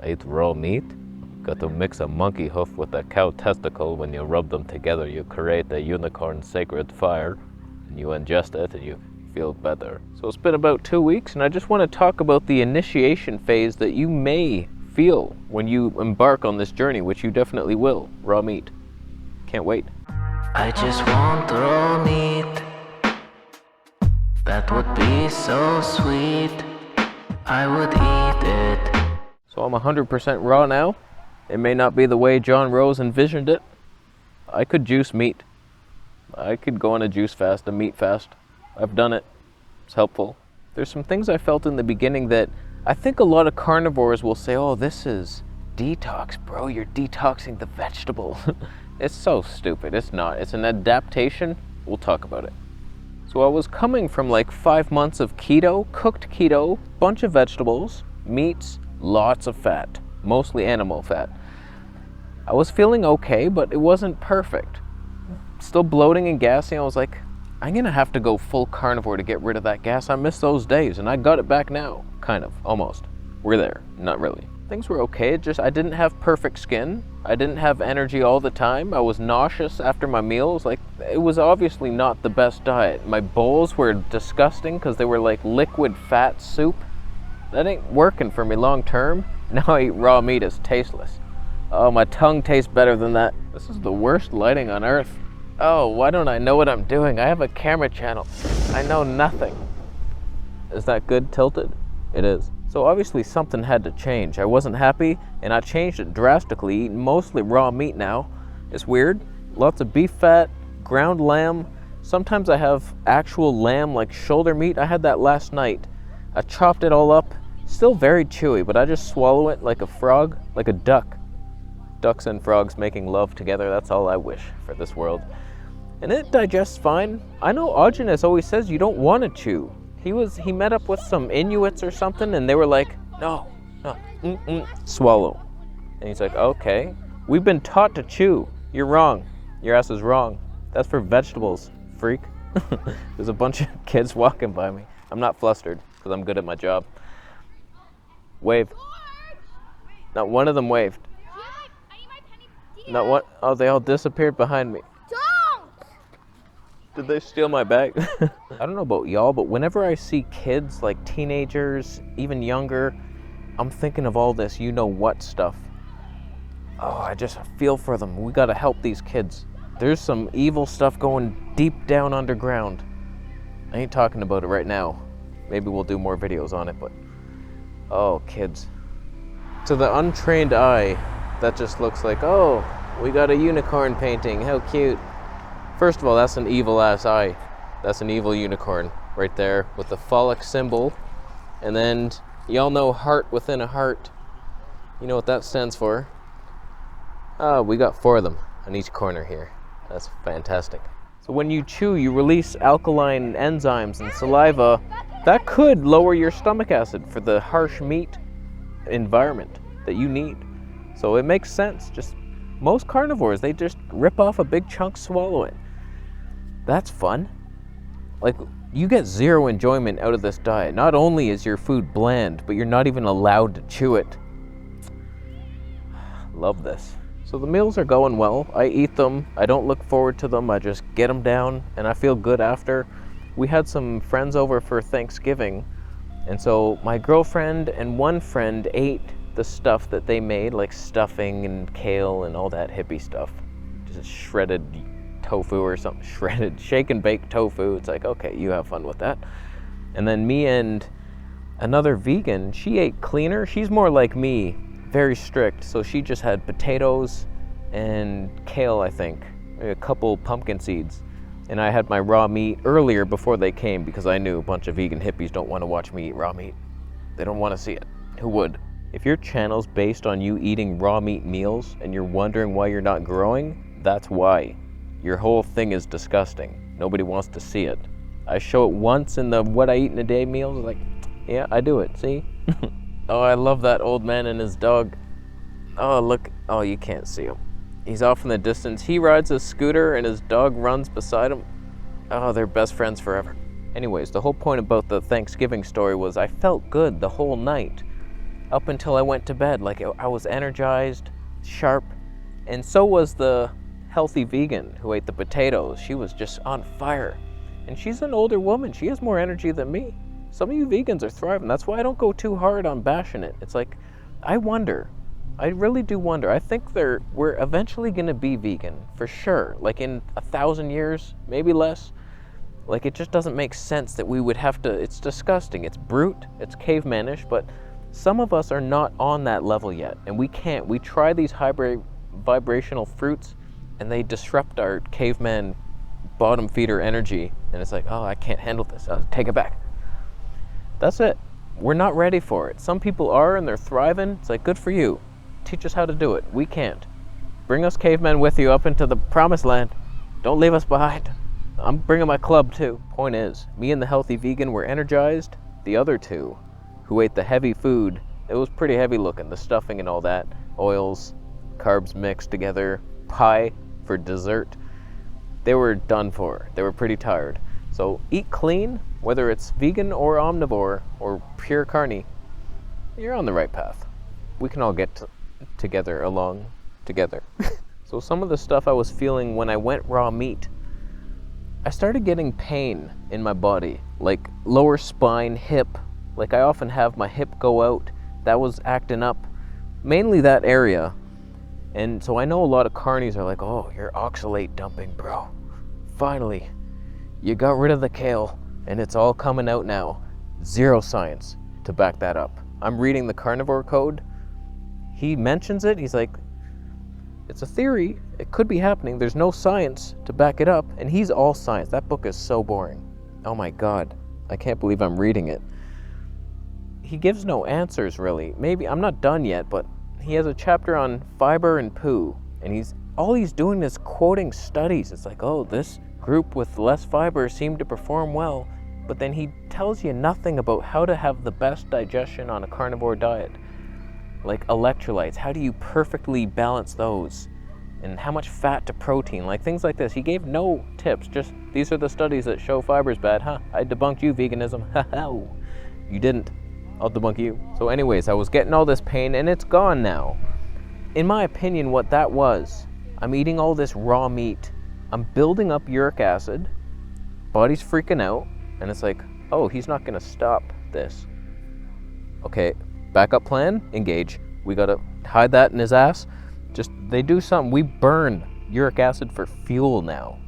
I ate raw meat. Got to mix a monkey hoof with a cow testicle. When you rub them together, you create a unicorn sacred fire. And you ingest it and you feel better. So it's been about 2 weeks, and I just want to talk about the initiation phase that you may feel when you embark on this journey, which you definitely will. Raw meat. Can't wait. I just want raw meat. That would be so sweet. I would eat it. So I'm 100% raw now. It may not be the way John Rose envisioned it. I could juice meat. I could go on a juice fast, a meat fast. I've done it. It's helpful. There's some things I felt in the beginning that I think a lot of carnivores will say, oh, this is detox, bro. You're detoxing the vegetable. It's so stupid. It's not. It's an adaptation. We'll talk about it. So I was coming from like 5 months of keto, cooked keto, bunch of vegetables, meats, lots of fat, mostly animal fat. I was feeling okay, but it wasn't perfect. Still bloating and gassy. I was like, I'm gonna have to go full carnivore to get rid of that gas. I miss those days, and I got it back now. Kind of, almost. We're there, not really. Things were okay, just I didn't have perfect skin. I didn't have energy all the time. I was nauseous after my meals. Like, it was obviously not the best diet. My bowls were disgusting because they were like liquid fat soup. That ain't working for me long term. Now I eat raw meat, it's tasteless. Oh, my tongue tastes better than that. This is the worst lighting on earth. Oh, why don't I know what I'm doing? I have a camera channel. I know nothing. Is that good tilted? It is. So obviously something had to change. I wasn't happy, and I changed it drastically, eating mostly raw meat now. It's weird. Lots of beef fat, ground lamb. Sometimes I have actual lamb, like shoulder meat. I had that last night. I chopped it all up. Still very chewy, but I just swallow it like a frog, like a duck. Ducks and frogs making love together, that's all I wish for this world. And it digests fine. I know Augenis always says you don't want to chew. He met up with some Inuits or something, and they were like, no, swallow. And he's like, okay. We've been taught to chew. You're wrong. Your ass is wrong. That's for vegetables, freak. There's a bunch of kids walking by me. I'm not flustered, because I'm good at my job. Wave. Not one of them waved. Not one. Oh, they all disappeared behind me. Did they steal my bag? I don't know about y'all, but whenever I see kids, like teenagers, even younger, I'm thinking of all this you-know-what stuff. Oh, I just feel for them. We gotta help these kids. There's some evil stuff going deep down underground. I ain't talking about it right now. Maybe we'll do more videos on it, but... oh, kids. To the untrained eye, that just looks like, oh, we got a unicorn painting, how cute. First of all, that's an evil-ass eye. That's an evil unicorn right there with the phallic symbol. And then, y'all know heart within a heart. You know what that stands for. We got 4 of them on each corner here. That's fantastic. So when you chew, you release alkaline enzymes and saliva. That could lower your stomach acid for the harsh meat environment that you need. So it makes sense. Just most carnivores, they just rip off a big chunk, swallow it. That's fun. Like, you get zero enjoyment out of this diet. Not only is your food bland, but you're not even allowed to chew it. Love this. So the meals are going well. I eat them. I don't look forward to them. I just get them down, and I feel good after. We had some friends over for Thanksgiving, and so my girlfriend and one friend ate the stuff that they made, like stuffing and kale and all that hippie stuff. Just shredded tofu or something, shredded, shake and bake tofu. It's like, okay, you have fun with that. And then me and another vegan, she ate cleaner. She's more like me, very strict. So she just had potatoes and kale, I think, a couple pumpkin seeds. And I had my raw meat earlier before they came because I knew a bunch of vegan hippies don't want to watch me eat raw meat. They don't want to see it. Who would? If your channel's based on you eating raw meat meals and you're wondering why you're not growing, that's why. Your whole thing is disgusting. Nobody wants to see it. I show it once in the what I eat in a day meals, like, yeah, I do it, see? Oh, I love that old man and his dog. Oh, look, oh, you can't see him. He's off in the distance. He rides a scooter and his dog runs beside him. Oh, they're best friends forever. Anyways, the whole point about the Thanksgiving story was I felt good the whole night. up until I went to bed. Like I was energized, sharp, and so was the healthy vegan who ate the potatoes. She was just on fire. And she's an older woman. She has more energy than me. Some of you vegans are thriving. That's why I don't go too hard on bashing it. It's like, I wonder. I really do wonder. I think we're eventually going to be vegan, for sure. Like in 1,000 years, maybe less. Like it just doesn't make sense that we would have to, it's disgusting. It's brute, it's cavemanish, but some of us are not on that level yet. And we can't. We try these vibrational fruits and they disrupt our caveman bottom feeder energy. And it's like, oh, I can't handle this. I'll take it back. That's it. We're not ready for it. Some people are and they're thriving. It's like, good for you. Teach us how to do it. We can't. Bring us cavemen with you up into the promised land. Don't leave us behind. I'm bringing my club too. Point is, me and the healthy vegan were energized. The other two, who ate the heavy food, it was pretty heavy looking, the stuffing and all that, oils, carbs mixed together, pie for dessert. They were done for. They were pretty tired. So eat clean, whether it's vegan or omnivore or pure carny, you're on the right path. We can all get together. So some of the stuff I was feeling when I went raw meat, I started getting pain in my body, like lower spine, hip. Like I often have my hip go out. That was acting up, mainly that area. And so I know a lot of carnies are like, oh, you're oxalate dumping, bro. Finally, you got rid of the kale and it's all coming out now. Zero science to back that up. I'm reading the carnivore code. He mentions it. He's like, it's a theory. It could be happening. There's no science to back it up. And he's all science. That book is so boring. Oh my God. I can't believe I'm reading it. He gives no answers, really. Maybe, I'm not done yet, but he has a chapter on fiber and poo. And all he's doing is quoting studies. It's like, oh, this group with less fiber seemed to perform well. But then he tells you nothing about how to have the best digestion on a carnivore diet. Like electrolytes, how do you perfectly balance those? And how much fat to protein, like things like this. He gave no tips, just these are the studies that show fiber's bad. I debunked you, veganism. You didn't. I'll debunk you. So anyways, I was getting all this pain and it's gone now. In my opinion, what that was, I'm eating all this raw meat. I'm building up uric acid. Body's freaking out. And it's like, oh, he's not gonna stop this. Okay, backup plan, engage. We gotta hide that in his ass. Just, they do something. We burn uric acid for fuel now.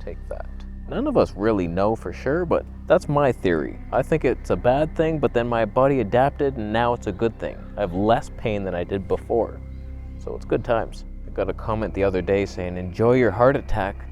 Take that. None of us really know for sure, but that's my theory. I think it's a bad thing, but then my body adapted and now it's a good thing. I have less pain than I did before. So it's good times. I got a comment the other day saying, enjoy your heart attack.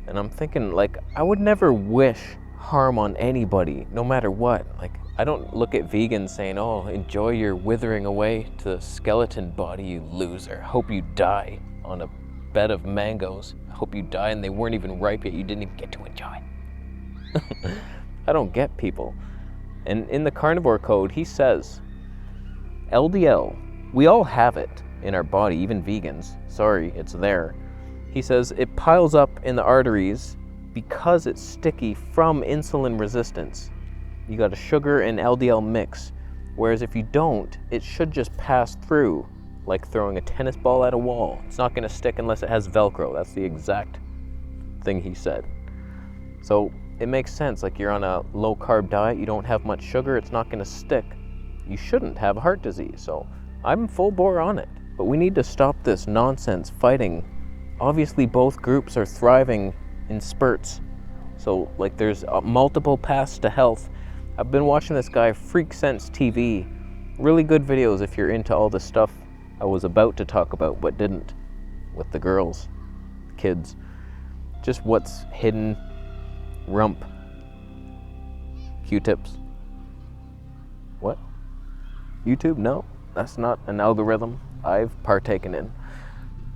And I'm thinking, like, I would never wish harm on anybody, no matter what. Like, I don't look at vegans saying, oh, enjoy your withering away to the skeleton body, you loser. Hope you die on a bed of mangoes. I hope you die and they weren't even ripe yet. You didn't even get to enjoy. I don't get people. And in the carnivore code, he says, LDL, we all have it in our body, even vegans. Sorry, it's there. He says it piles up in the arteries because it's sticky from insulin resistance. You got a sugar and LDL mix. Whereas if you don't, it should just pass through, like throwing a tennis ball at a wall. It's not going to stick unless it has Velcro. That's the exact thing he said. So it makes sense. Like, you're on a low carb diet, you don't have much sugar, it's not going to stick. You shouldn't have heart disease. So I'm full bore on it. But we need to stop this nonsense fighting. Obviously, both groups are thriving in spurts. So, like, there's multiple paths to health. I've been watching this guy, Freak Sense TV. Really good videos if you're into all the stuff I was about to talk about, but didn't. With the girls, kids. Just what's hidden. Rump. Q-tips. What? YouTube? No, that's not an algorithm I've partaken in.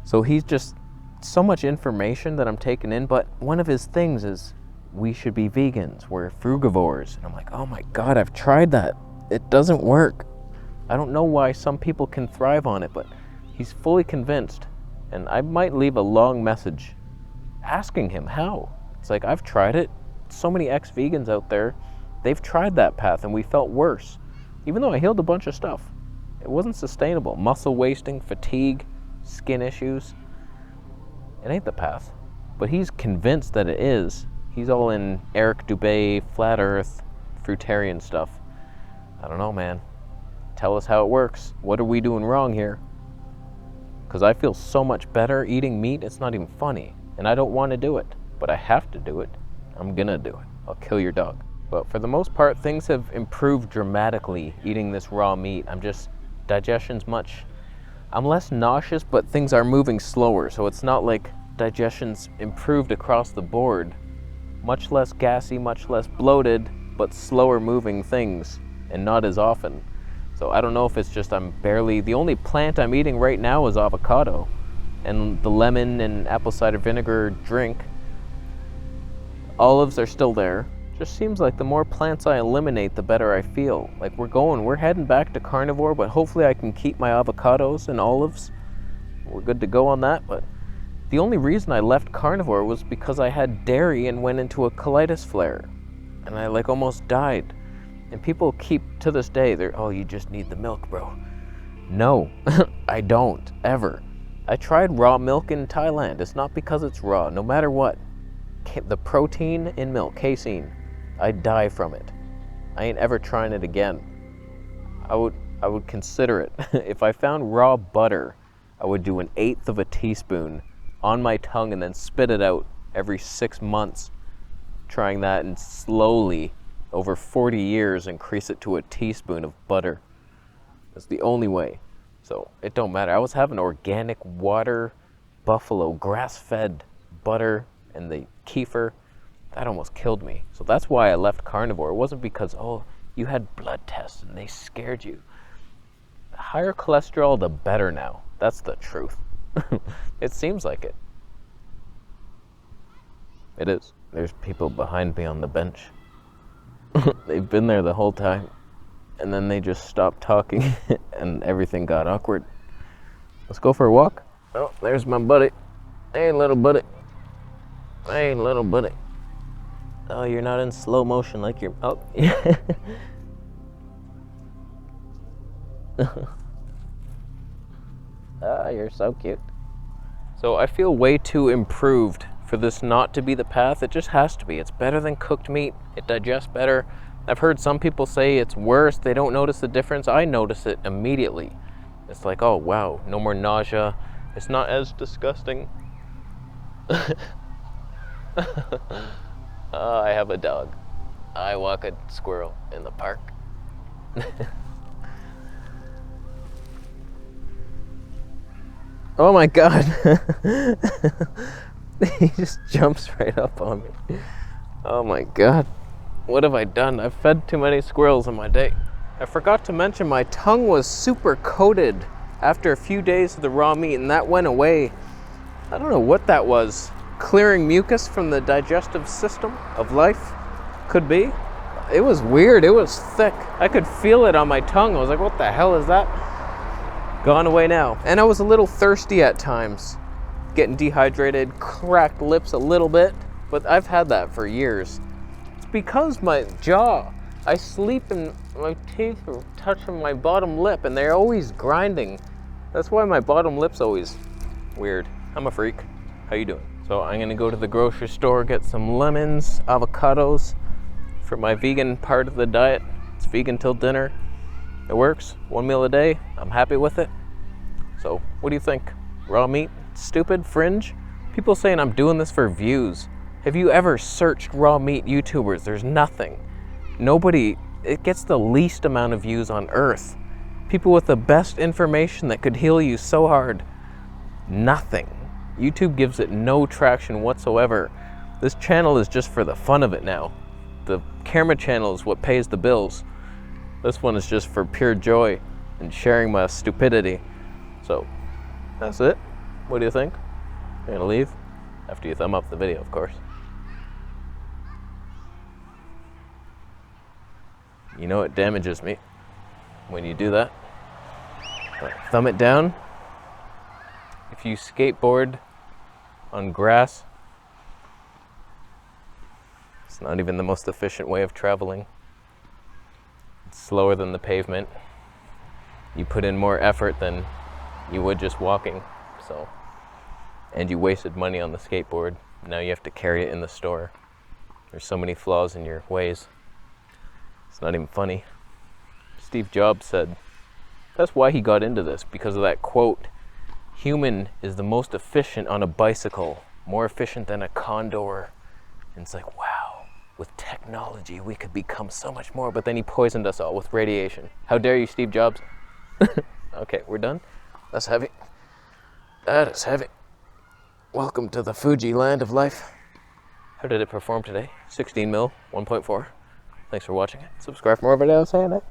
So he's just so much information that I'm taking in, but one of his things is we should be vegans, we're frugivores. And I'm like, oh my God, I've tried that. It doesn't work. I don't know why some people can thrive on it, but he's fully convinced. And I might leave a long message asking him how. It's like, I've tried it. So many ex-vegans out there, they've tried that path and we felt worse. even though I healed a bunch of stuff. It wasn't sustainable. Muscle wasting, fatigue, skin issues. It ain't the path. But he's convinced that it is. He's all in Eric Dubay, flat earth, fruitarian stuff. I don't know, man. Tell us how it works. What are we doing wrong here? Because I feel so much better eating meat, it's not even funny. And I don't want to do it, but I have to do it. I'm gonna do it. I'll kill your dog. But for the most part, things have improved dramatically eating this raw meat. Digestion's I'm less nauseous, but things are moving slower. So it's not like digestion's improved across the board. Much less gassy, much less bloated, but slower moving things, and not as often. So I don't know if it's just the only plant I'm eating right now is avocado, and the lemon and apple cider vinegar drink. Olives are still there. Just seems like the more plants I eliminate, the better I feel. Like we're heading back to carnivore, but hopefully I can keep my avocados and olives. We're good to go on that, but the only reason I left carnivore was because I had dairy and went into a colitis flare. And I almost died. And people keep, to this day, oh, you just need the milk, bro. No, I don't, ever. I tried raw milk in Thailand. It's not because it's raw, no matter what. The protein in milk, casein, I die from it. I ain't ever trying it again. I would consider it. If I found raw butter, I would do 1/8 of a teaspoon on my tongue and then spit it out every 6 months. Trying that and slowly, over 40 years, increase it to a teaspoon of butter. That's the only way. So it don't matter. I was having organic water, buffalo, grass-fed butter, and the kefir. That almost killed me. So that's why I left carnivore. It wasn't because, oh, you had blood tests and they scared you. The higher cholesterol, the better now. That's the truth. It seems like it. It is. There's people behind me on the bench. They've been there the whole time. And then they just stopped talking and everything got awkward. Let's go for a walk. Oh, there's my buddy. Hey, little buddy. Hey, little buddy. Oh, you're not in slow motion like you're... Oh, yeah. Ah, you're so cute. So I feel way too improved for this not to be the path. It just has to be. It's better than cooked meat. It digests better. I've heard some people say it's worse. They don't notice the difference. I notice it immediately. It's like, oh, wow, no more nausea. It's not as disgusting. I have a dog. I walk a squirrel in the park. Oh my God. He just jumps right up on me. Oh my God. What have I done? I've fed too many squirrels in my day. I forgot to mention my tongue was super coated after a few days of the raw meat, and that went away. I don't know what that was. Clearing mucus from the digestive system of life? Could be. It was weird. It was thick. I could feel it on my tongue. I was like, what the hell is that? Gone away now. And I was a little thirsty at times. Getting dehydrated, cracked lips a little bit. But I've had that for years. It's because my jaw, I sleep and my teeth are touching my bottom lip and they're always grinding. That's why my bottom lip's always weird. I'm a freak. How you doing? So I'm gonna go to the grocery store, get some lemons, avocados for my vegan part of the diet. It's vegan till dinner. It works. 1 meal a day. I'm happy with it. So what do you think? Raw meat? Stupid? Fringe? People saying I'm doing this for views. Have you ever searched raw meat YouTubers? There's nothing. Nobody, it gets the least amount of views on earth. People with the best information that could heal you so hard. Nothing. YouTube gives it no traction whatsoever. This channel is just for the fun of it now. The camera channel is what pays the bills. This one is just for pure joy and sharing my stupidity. So, that's it. What do you think? You're gonna leave? After you thumb up the video, of course. You know it damages me when you do that. Thumb it down. If you skateboard on grass, it's not even the most efficient way of traveling. It's slower than the pavement. You put in more effort than you would just walking. So, and you wasted money on the skateboard. Now you have to carry it in the store. There's so many flaws in your ways. It's not even funny. Steve Jobs said that's why he got into this, because of that quote, human is the most efficient on a bicycle, more efficient than a condor. And it's like, wow, with technology we could become so much more, but then he poisoned us all with radiation. How dare you, Steve Jobs? Okay, we're done. That's heavy. That is heavy. Welcome to the Fuji land of life. How did it perform today? 16 mil, 1.4. Thanks for watching it. Subscribe for more videos. Say it.